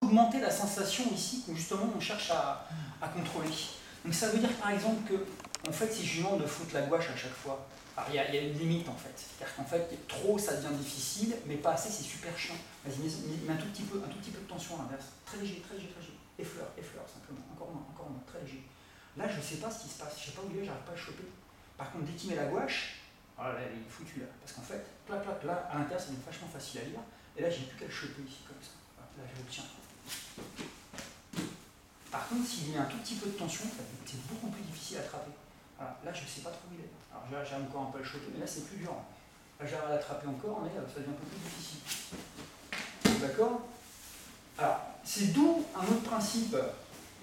augmenter la sensation ici que justement on cherche à contrôler. Donc ça veut dire par exemple que, en fait, si je demande de foutre la gouache à chaque fois, il y a une limite en fait. C'est-à-dire qu'en fait, trop ça devient difficile, mais pas assez, c'est super chiant. Vas-y, mets un tout petit peu de tension à l'inverse. Très léger, très léger, très léger. Effleure simplement. Encore moins, très léger. Là, je ne sais pas ce qui se passe. Je ne sais pas où il est, j'arrive pas à le choper. Par contre, dès qu'il met la gouache, voilà, là, il est foutu là. Parce qu'en fait, là, à l'intérieur, ça devient vachement facile à lire. Et là, j'ai plus qu'à le choper ici, comme ça. Voilà, là, je le tiens. Par contre, s'il y a un tout petit peu de tension, c'est beaucoup plus difficile à attraper. Voilà, là, je ne sais pas trop où il est. Alors, là, j'arrive encore un peu à le choper, mais là, c'est plus dur. Là, j'arrive à l'attraper encore, mais ça devient un peu plus difficile. D'accord? Alors, c'est d'où un autre principe,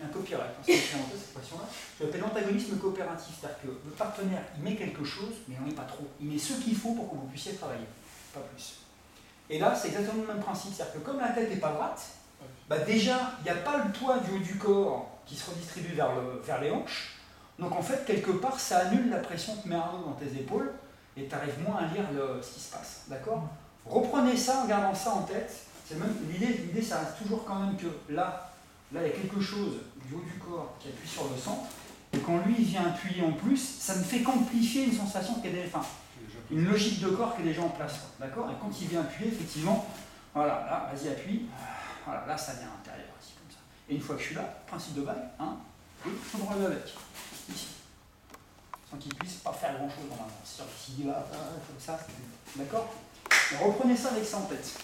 un copyright, hein, c'est inventé cette expression-là, je l'appelle l'antagonisme coopératif. C'est-à-dire que le partenaire, il met quelque chose, mais il n'en met pas trop. Il met ce qu'il faut pour que vous puissiez travailler, pas plus. Et là, c'est exactement le même principe. C'est-à-dire que comme la tête n'est pas droite, bah déjà, il n'y a pas le poids du haut du corps qui se redistribue vers les hanches. Donc en fait, quelque part, ça annule la pression que met Arnaud dans tes épaules et tu arrives moins à lire ce qui se passe. D'accord? Reprenez ça en gardant ça en tête. L'idée, ça reste toujours quand même que là, il y a quelque chose du haut du corps qui appuie sur le centre. Et quand lui il vient appuyer en plus, ça ne fait qu'amplifier une sensation qui est déjà, une logique de corps qui est déjà en place. D'accord? Et quand il vient appuyer, effectivement, voilà, là, vas-y, appuie. Voilà, là, ça vient à l'intérieur, ici, comme ça. Et une fois que je suis là, principe de balle, oui, je me relève avec, ici. Sans qu'il puisse pas faire grand-chose dans l'avant. C'est-à-dire que s'il dit là, comme ça, d'accord? Reprenez ça avec ça en tête.